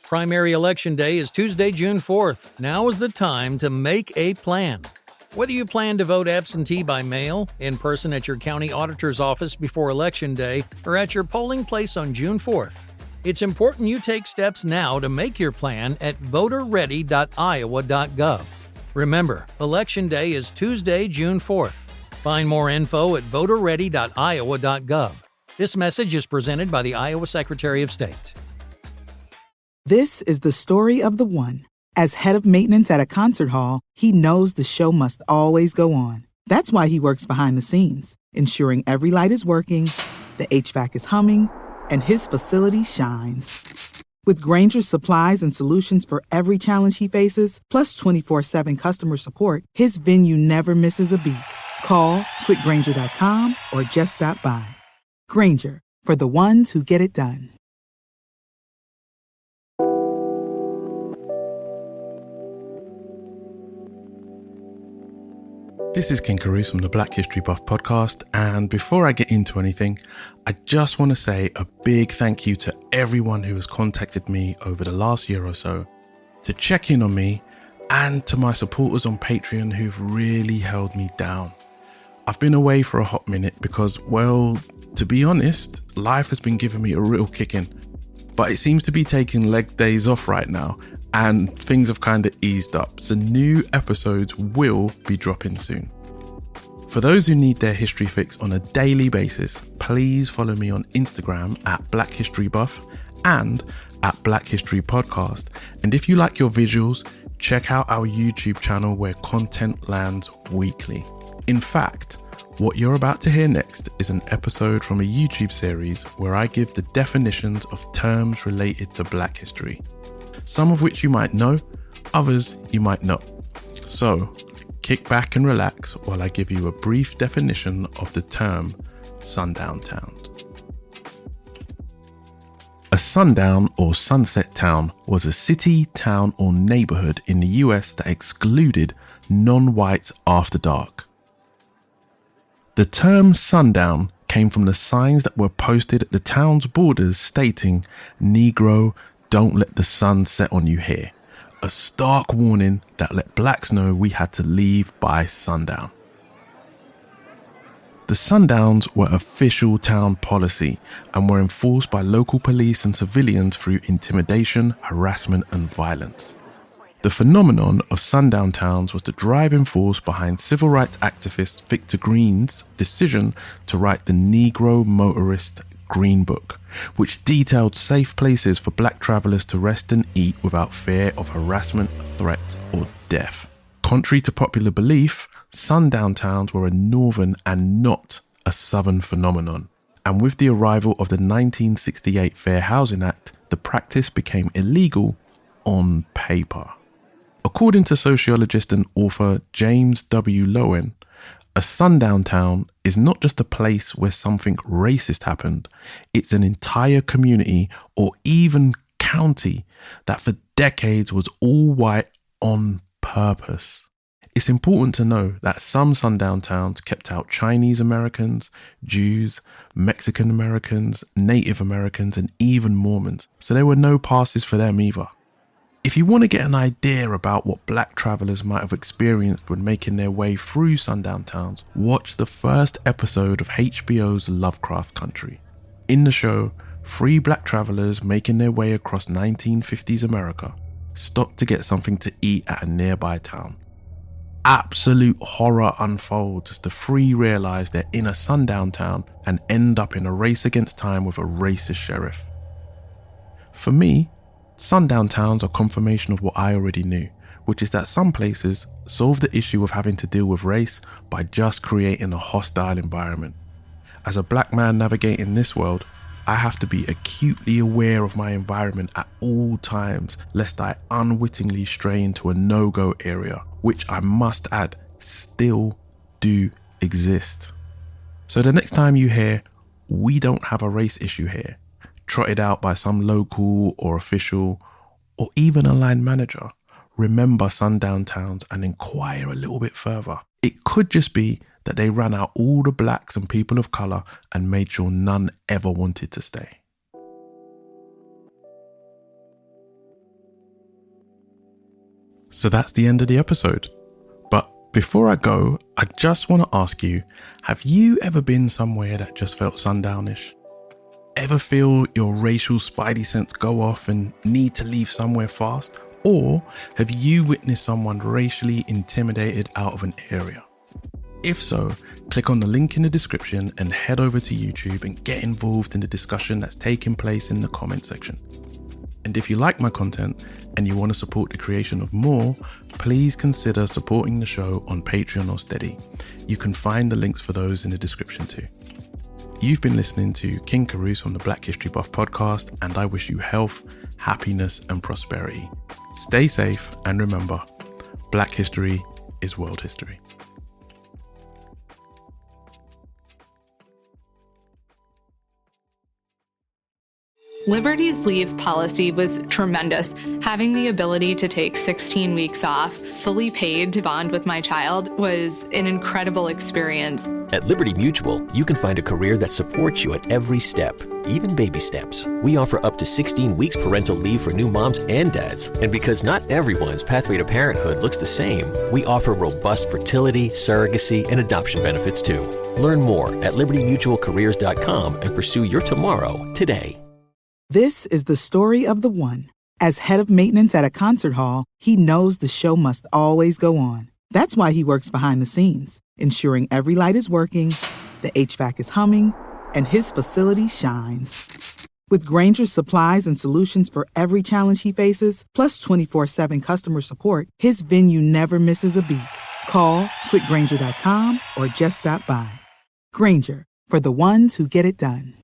Primary Election Day is Tuesday, June 4th. Now is the time to make a plan. Whether you plan to vote absentee by mail, in person at your county auditor's office before Election Day, or at your polling place on June 4th, it's important you take steps now to make your plan at voterready.iowa.gov. Remember, Election Day is Tuesday, June 4th. Find more info at voterready.iowa.gov. This message is presented by the Iowa Secretary of State. This is the story of the one. As head of maintenance at a concert hall, he knows the show must always go on. That's why he works behind the scenes, ensuring every light is working, the HVAC is humming, and his facility shines. With Grainger's supplies and solutions for every challenge he faces, plus 24/7 customer support, his venue never misses a beat. Call quickgrainger.com or just stop by. Grainger, for the ones who get it done. This is King Carouse from the Black History Buff podcast, and before I get into anything, I just want to say a big thank you to everyone who has contacted me over the last year or so to check in on me, and to my supporters on Patreon who've really held me down. I've been away for a hot minute because, well, to be honest, life has been giving me a real kicking, but it seems to be taking leg days off right now, and things have kind of eased up, so new episodes will be dropping soon. For those who need their history fix on a daily basis, please follow me on Instagram at Black History Buff and at Black History Podcast. And if you like your visuals, check out our YouTube channel where content lands weekly. In fact, what you're about to hear next is an episode from a YouTube series where I give the definitions of terms related to Black history. Some of which you might know, others you might not. So, kick back and relax while I give you a brief definition of the term sundown towns. A sundown or sunset town was a city, town, or neighbourhood in the US that excluded non-whites after dark. The term sundown came from the signs that were posted at the town's borders stating, "Negro, don't let the sun set on you here," a stark warning that let blacks know we had to leave by sundown. The sundowns were official town policy and were enforced by local police and civilians through intimidation, harassment, and violence. The phenomenon of sundown towns was the driving force behind civil rights activist Victor Green's decision to write the Negro Motorist Green Book, which detailed safe places for black travelers to rest and eat without fear of harassment, threats, or death. Contrary to popular belief, sundown towns were a northern and not a southern phenomenon. And with the arrival of the 1968 Fair Housing Act, the practice became illegal on paper. According to sociologist and author James W. Lowen, a sundown town is not just a place where something racist happened, it's an entire community or even county that for decades was all white on purpose. It's important to know that some sundown towns kept out Chinese Americans, Jews, Mexican Americans, Native Americans, and even Mormons, so there were no passes for them either. If you want to get an idea about what black travelers might have experienced when making their way through sundown towns, watch the first episode of HBO's Lovecraft Country. In the show, 3 black travelers making their way across 1950s America stop to get something to eat at a nearby town. Absolute horror unfolds as the 3 realize they're in a sundown town and end up in a race against time with a racist sheriff. For me, sundown towns are confirmation of what I already knew, which is that some places solve the issue of having to deal with race by just creating a hostile environment. As a black man navigating this world, I have to be acutely aware of my environment at all times, lest I unwittingly stray into a no-go area, which I must add, still do exist. So the next time you hear, "We don't have a race issue here," trotted out by some local or official, or even a line manager, remember sundown towns and inquire a little bit further. It could just be that they ran out all the blacks and people of colour and made sure none ever wanted to stay. So that's the end of the episode. But before I go, I just want to ask you, have you ever been somewhere that just felt sundownish? Ever feel your racial spidey sense go off and need to leave somewhere fast? Or have you witnessed someone racially intimidated out of an area? If so, click on the link in the description and head over to YouTube and get involved in the discussion that's taking place in the comment section. And if you like my content and you want to support the creation of more, please consider supporting the show on Patreon or Steady. You can find the links for those in the description too. You've been listening to King Carouse from the Black History Buff podcast, and I wish you health, happiness, and prosperity. Stay safe, and remember, Black history is world history. Liberty's leave policy was tremendous. Having the ability to take 16 weeks off, fully paid to bond with my child, was an incredible experience. At Liberty Mutual, you can find a career that supports you at every step, even baby steps. We offer up to 16 weeks parental leave for new moms and dads. And because not everyone's pathway to parenthood looks the same, we offer robust fertility, surrogacy, and adoption benefits too. Learn more at libertymutualcareers.com and pursue your tomorrow today. This is the story of the one. As head of maintenance at a concert hall, he knows the show must always go on. That's why he works behind the scenes, ensuring every light is working, the HVAC is humming, and his facility shines. With Granger's supplies and solutions for every challenge he faces, plus 24/7 customer support, his venue never misses a beat. Call quickgranger.com or just stop by. Granger, for the ones who get it done.